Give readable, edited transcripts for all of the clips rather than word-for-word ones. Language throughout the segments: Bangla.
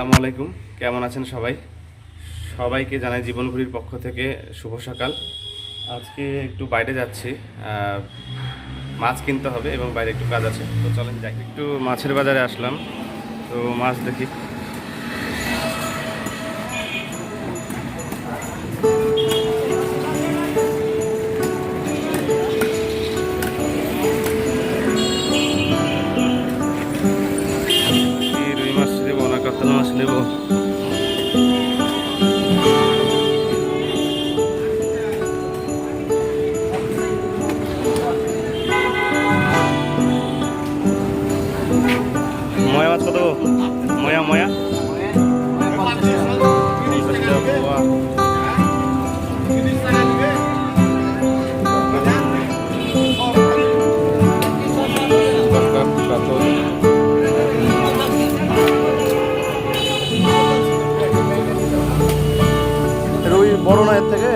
আসসালামু আলাইকুম, কেমন আছেন সবাই? সবাইকে জানাই জীবন ঘুরির পক্ষ থেকে শুভ সকাল। আজকে একটু বাইরে যাচ্ছি, মাছ কিনতে হবে এবং বাইরে একটু কাজ আছে, তো চলেন যাই। একটু মাছের বাজারে আসলাম, তো মাছ দেখি। রুই মাছ নেবো না কাতলা মাছ নেবো? ময়া মাছ কত? ময়া ময়া রুই বড় না এর থেকে?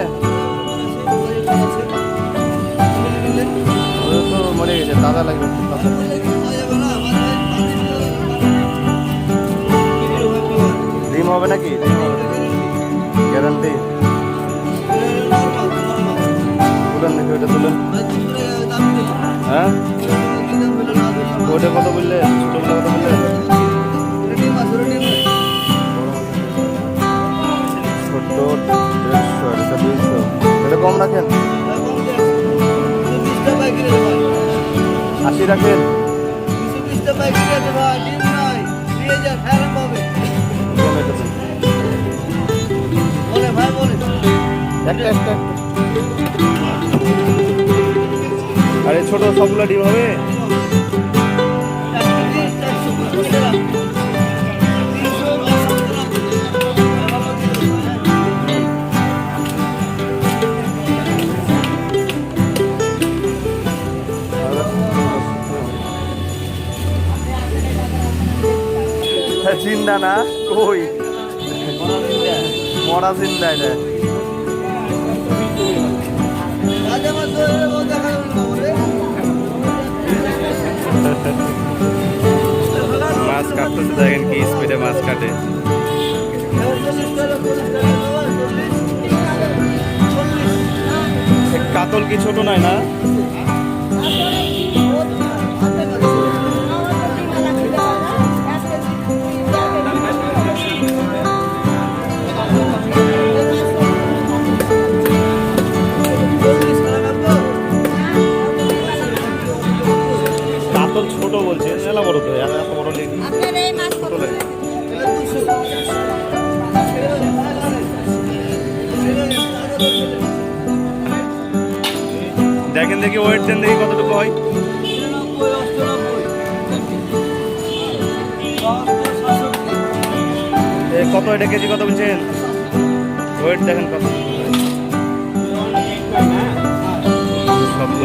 তো মরে গেছে, তাজা লাগবে। ডিম হবে নাকি? গ্যারান্টি? তুলেন নাকি ওইটা, তুলেন। হ্যাঁ, ওইটা কত বললে? ছোটগুলো কত বললে? ছোট 150, এটা 200, এটা কম রাখেন। 80 রাখেন। আরে ছোট সবগুলো ডিম হবে? চিন্তা না, ওই মরা চিন্তা। এটা মাছ কাটতেছে, দেখেন কি স্পিডে মাছ কাটে। কাতল কি ছোট নয় না? কাতল ছোট বলছে, মেলা বড় তো, এত বড় লেগে দেখেন, দেখি ওয়েট দেন, দেখি কতটুকু হয়। কত এটা কেজি কত বলছেন? ওয়েট দেখেন কত।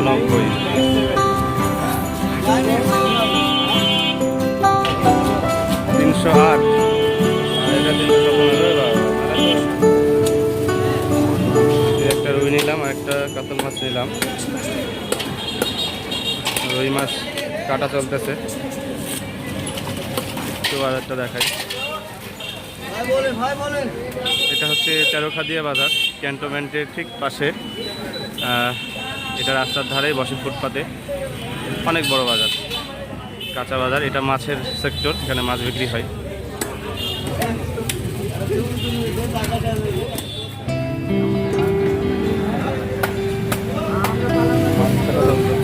90। $308। একটা রুই নিলাম আর একটা কাতল মাছ নিলাম। রুই মাছ কাটা চলতেছে, তো আর একটা দেখাই। এটা হচ্ছে তেরোখাদিয়া বাজার, ক্যান্টনমেন্টের ঠিক পাশে। এটা রাস্তার ধারে বসে, ফুটপাতে। অনেক বড় বাজার, কাঁচা বাজার। এটা মাছের সেক্টর, এখানে মাছ বিক্রি হয়।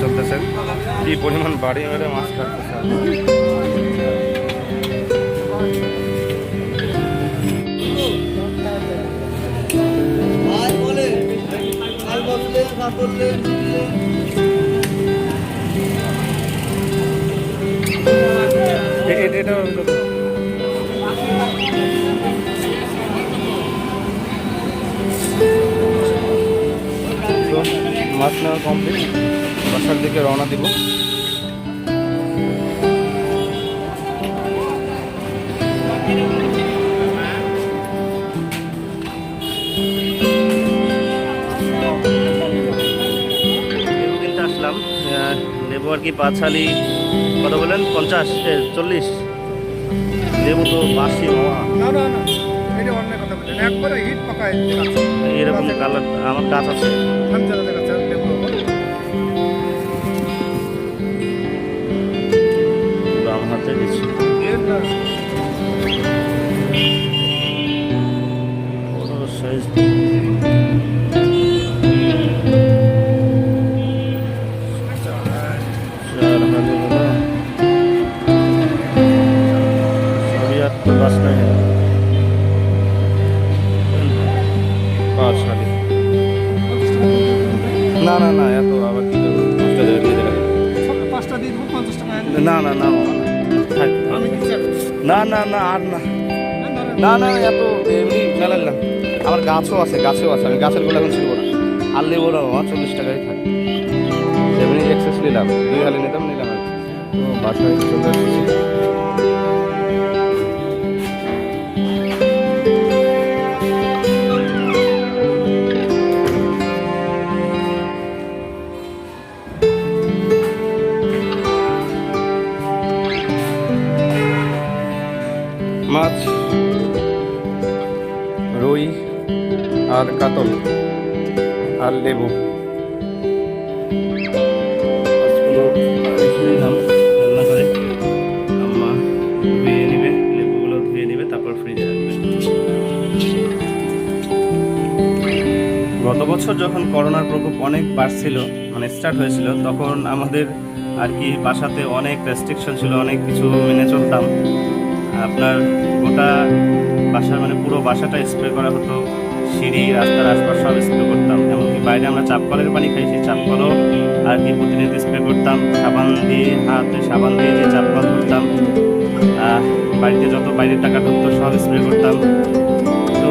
চলতেছে, কি পরিমাণ বাড়ি মেরে মাছ কাটতেছে। এটা তো মাছ নেওয়া কমপ্লিট, বাসার দিকে রওনা দিব। কিনতে আসলাম, নেবো আর কি। 5 হালি কত বলেন? 50, 40। লেবু তো বাসি মামা। না না না, এটা অন্য কথা বলছেন, একবারে হিট পাকা গাছ। এরকম কালার আমার গাছ আছে। আমি জানা দেখাচ্ছি লেবু বাম হাতে দিচ্ছি। এর না বড় সাইজ। গাছ নাই না না না, এত আবার কি করবো? 5টা দিয়ে দেবো, 50 টাকা। না না না মামা, থাক। আমি দিচ্ছি এখন। না না না আর না না না, এত এমনি মেলালাম। আমার গাছও আছে, গাছেও আছে, আমি গাছের গুলো এখন ছিল না। আর লেবো না মামা, 40 টাকাই থাকে। এমনি এক্সেস নিলাম, 2 হালে নিলাম আর কি। তো বাসায় চলে আসছি। মাছ, রুই আর কাতল আর লেবু রান্না করে আম্মা ধুয়ে নিবে, লেবুগুলো ধুয়ে নিবে, তারপর ফ্রিজে রাখবে। গত বছর যখন করোনার প্রকোপ অনেক বাড়ছিল, মানে স্টার্ট হয়েছিল, তখন আমাদের আর কি বাসাতে অনেক রেস্ট্রিকশন ছিল, অনেক কিছু মেনে চলতাম। আপনার গোটা বাসার মানে পুরো বাসাটা স্প্রে করা হতো, সিঁড়ি রাস্তার আশপাশ সব স্প্রে করতাম। এমনকি বাইরে আমরা চাপকলের পানি খাই, সেই চাপকলও আর কি প্রতিনিয়ত স্প্রে করতাম। সাবান দিয়ে হাতে সাবান দিয়ে যে চাপকল করতাম, বাড়িতে যত বাইরের টাকা ঢুকতো সব স্প্রে করতাম। তো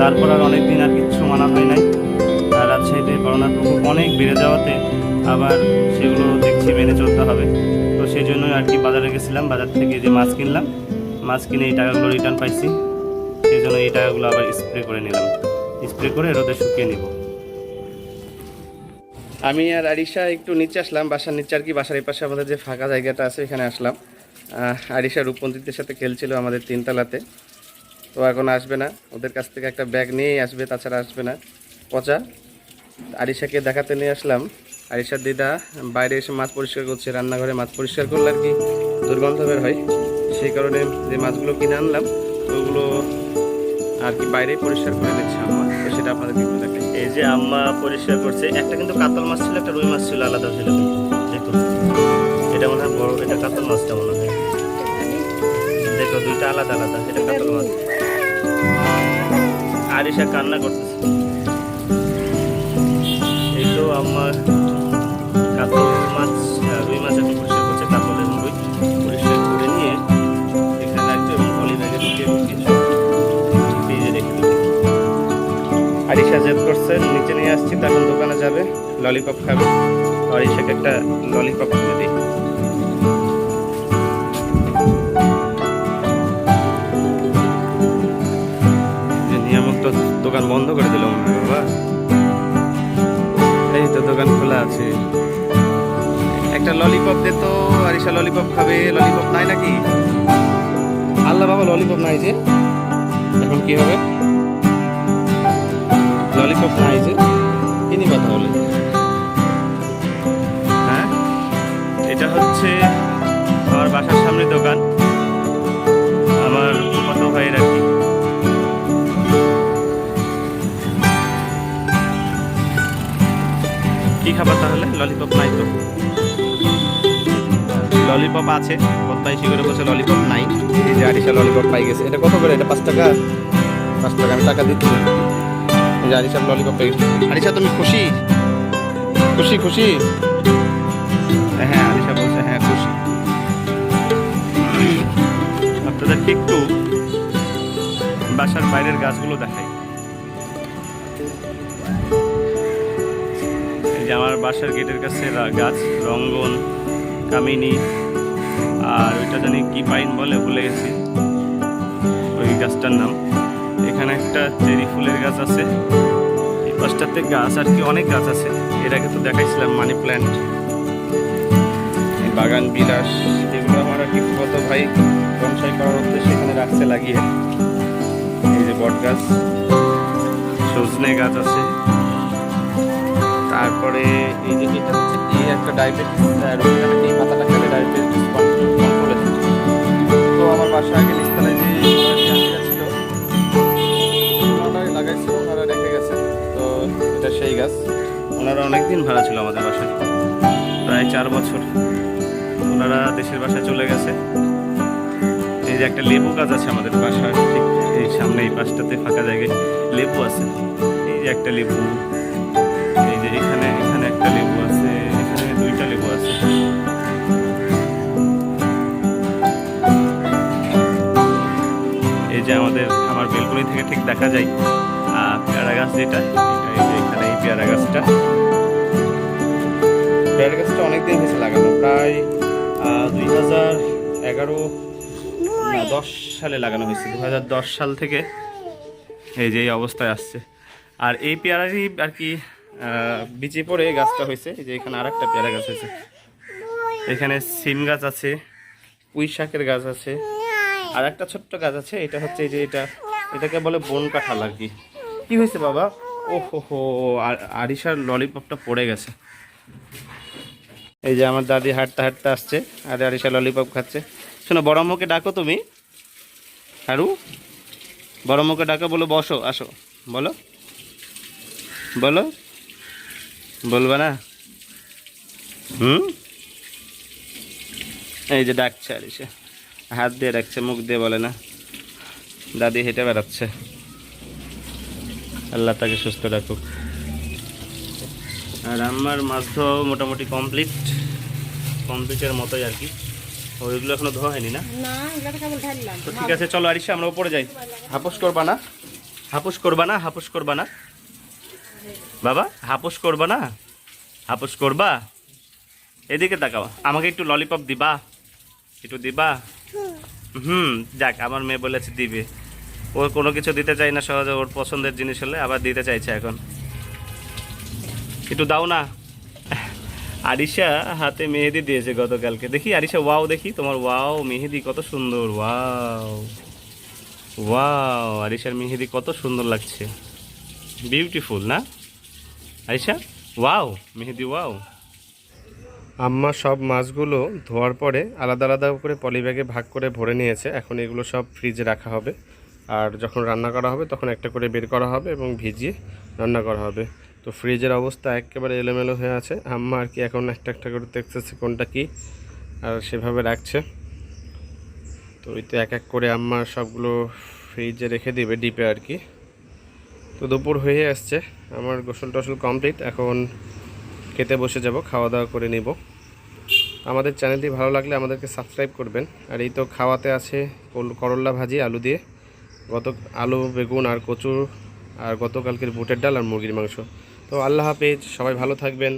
তারপর আর অনেক দিন আর কিচ্ছু মানা হয় নাই। আর রাজশাহীতে করোনার প্রকোপ অনেক বেড়ে যাওয়াতে আবার সেগুলো দেখছি মেনে চলতে হবে। তো সেই জন্যই আর কি বাজারে গেছিলাম, বাজার থেকে যে মাছ কিনলাম, মাছ কিনে এই টাকাগুলো রিটার্ন পাইছি। সেই জন্য এই টাকাগুলো আবার স্প্রে করে নিলাম, স্প্রে করে রোদে শুকিয়ে নিব। আমি আর আরিশা একটু নিচে আসলাম, বাসার নিচে আর কি, বাসার এই পাশে আমাদের যে ফাঁকা জায়গাটা আছে এখানে আসলাম। আরিশা রূপপন্থীদের সাথে খেলছিল আমাদের 3 তলাতে। তো এখন আসবে না, ওদের কাছ থেকে একটা ব্যাগ নিয়েই আসবে, তাছাড়া আসবে না। পচা আরিশাকে দেখাতে নিয়ে আসলাম। আরিশার দিদা বাইরে এসে মাছ পরিষ্কার করছে, রান্নাঘরে মাছ পরিষ্কার করলে আর কি দুর্গন্ধ বের হয়। সেই কারণে যে মাছগুলো কিনে আনলাম ওগুলো আর কি বাইরেই পরিষ্কার করে নিচ্ছে আম্মা। তো সেটা আপনাদেরকে একটু দেখাই। এই যে আম্মা পরিষ্কার করছে। একটা কিন্তু কাতল মাছ ছিল, একটা রুই মাছ ছিল, আলাদা ছিল কিন্তু। দেখুন এটা মনে হয় বড়, এটা কাতল মাছটা মনে হয়। দেখো দুইটা আলাদা আলাদা, এটা কাতল মাছ। আরিশা কান্না করতেছে। এই তো আম্মা কাতল মাছ, রুই মাছ এখন পরিষ্কার করছে। কাতল এবং রুই পরিষ্কার করে নিয়ে এখানে রাখবে এবং পলি ব্যাগে ঢুকিয়ে ফ্রিজে রেখে দেবে। আরিশা জেদ করছে, নিচে নিয়ে আসছি, তখন দোকানে যাবে, ললিপপ খাবে। আরিশাকে একটা ললিপপ কিনে দিই। নিয়ামক তো দোকান বন্ধ করে দিল মনে হয় বাবা। এই তো দোকান খোলা আছে। একটা ললিপপ দে তো, আরিশা ললিপপ খাবে। ললিপপ নাই নাকি? আল্লাহ বাবা, ললিপপ নাই যে, এখন কি হবে? ললিপপ নাই যে, কিনিবা তাহলে? হ্যাঁ, এটা হচ্ছে আমার বাসার সামনে দোকান, আমার কত ভাইয়ের আর কি। কি খাবার তাহলে? ললিপপ নাই তো? ললিপপ আছে, বদমাইশি করে বসে ললিপপ নাই। এই যে আরিশা ললিপপ পাই গেছে। এটা কত করে? এটা 5 টাকা। 5 টাকা আমি টাকা দিচ্ছি। এই যে আরিশা ললিপপ পেয়ে গেছে। আরিশা তুমি খুশি? খুশি খুশি? হ্যাঁ, আরিশা বলছে হ্যাঁ খুশি। আপনাদেরকে একটু বাসার বাইরের গাছগুলো দেখাই। এই যে আমার বাসার গেটের কাছে গাছ, রঙ্গন, কামিনী, আর ওইটা জানি কি পাইন বলে, ভুলে গেছি ওই গাছটার নাম। এখানে একটা চেরি ফুলের গাছ আছে, এই পাশটাতে গাছ আর কি অনেক গাছ আছে। এর আগে তো দেখাইছিলাম মানি প্ল্যান্ট, বাগান বিলাস, এগুলো আমার আর কি কত ভাই বাসায় করার উদ্দেশ্যে এখানে রাখছে লাগিয়ে। এই যে বট গাছ, সজনে গাছ আছে, তারপরে এই যে এটা হচ্ছে কি একটা ডায়াবেটিস রোগীরা নাকি এই পাতাটা খেলে ডায়াবেটিস কন্ট্রোলে থাকে। তো আমার বাসা আগে নিস্তালায় যে আন্টিরা ছিল ওনারাই লাগাইছিল, ওনারা রেখে গেছে। তো এটা সেই গাছ, ওনারা অনেকদিন ভাড়া ছিল আমাদের বাসায়, প্রায় 4 বছর। ওনারা দেশের বাসায় চলে গেছে। এই যে একটা লেবু গাছ আছে আমাদের বাসার ঠিক এই সামনে এই পাশটাতে ফাঁকা জায়গায় লেবু আছে। এই যে একটা লেবু, এই যে এখানে এখানে একটা লেবু আছে, এখানে 2টা লেবু আছে। এই যে আমার বেলকনি থেকে ঠিক দেখা যায় পেয়ারা গাছ যেটা, এই যে এখানে এই পেয়ারা গাছটা অনেকদিন হয়েছে লাগানো, প্রায় 2010 সালে লাগানো হয়েছে। 2010 সাল থেকে এই যে এই অবস্থায় আসছে। আর এই পেয়ারারই আর কি বিচি পড়ে গাছটা হয়েছে। এই যে এখানে আর একটা পেয়ারা গাছ হয়েছে, এখানে সিম গাছ আছে, পুঁই শাকের গাছ আছে, আর একটা ছোট্ট গাছ আছে। এটা হচ্ছে এই যে এটাকে বলে বন কাঁঠাল আর কি। কি হয়েছে বাবা? ও হো, আরিশার ললিপপটা পড়ে গেছে। এই যে আমার দাদি হাঁটতে হাঁটতে আসছে আর আরিশা ললিপপ খাচ্ছে। শোনো, বড় আম্মুকে ডাকো তুমি। হারু, বড় আম্মুকে ডাকো, বলো বসো, আসো, বলো বলো, বলবা না? এই যে ডাকছে আরিশা, হাত দিয়ে ডাকছে, মুখ দিয়ে বলে না। দাদি হেঁটে বেড়াচ্ছে, আল্লাহ তাকে সুস্থ রাখুক। আর আমার মাছ ধোয়া মোটামুটি কমপ্লিটের মতোই আর কি। ওইগুলো এখনো ধোয়া হয়নি না? তো ঠিক আছে, চলো আরিশা আমরা উপরে যাই। হাপুস করবা না, হাপুস করবা না, হাপুস করবা না বাবা, হাপুস করবা না, হাপুস করবা। এদিকে তাকাও, আমাকে একটু ললিপপ দিবা, একটু দিবা। যাক, আমার মেয়ে বলেছে দিবে। ও কোনো কিছু দিতে চাই না সহজে, ওর পছন্দের জিনিস হলে আবার দিতে চাইছে এখন। একটু দাও না। আরিশা হাতে মেহেদি দিয়েছে গতকালকে। দেখি আরিশা, ওয়াও, দেখি তোমার ওয়াও মেহেদি কত সুন্দর। ওয়াও ওয়াও, আরিশার মেহেদি কত সুন্দর লাগছে, বিউটিফুল না আরিশা? ওয়াও মেহেদি, ওয়াও। আম্মা সব মাছগুলো ধোয়ার পরে আলাদা আলাদা করে পলিব্যাগে ভাগ করে ভরে নিয়েছে। এখন এগুলো সব ফ্রিজে রাখা হবে, আর যখন রান্না করা হবে তখন একটা করে বের করা হবে এবং ভিজিয়ে রান্না করা হবে। তো ফ্রিজের অবস্থা একেবারে এলোমেলো হয়ে আছে। আম্মা আর কি এখন একটা একটা করে দেখতেছে কোনটা কি, আর সেভাবে রাখছে। তো ওইতে এক এক করে আম্মা সবগুলো ফ্রিজে রেখে দিবে, ডিপে আর কি। তো দুপুর হয়ে আসছে, আমার গোসল টোসল কমপ্লিট। এখন খেতে বসে যাব, খাওয়া দাওয়া করে নিব। আমাদের চ্যানেলটি ভালো লাগলে আমাদেরকে সাবস্ক্রাইব করবেন। আর এই তো খাওয়াতে আছে করল্লা ভাজি আলু দিয়ে, আলু বেগুন আর কচু, আর গতকালকের বুটের ডাল আর মুরগির মাংস। তো আল্লাহ হাফেজ, সবাই ভালো থাকবেন।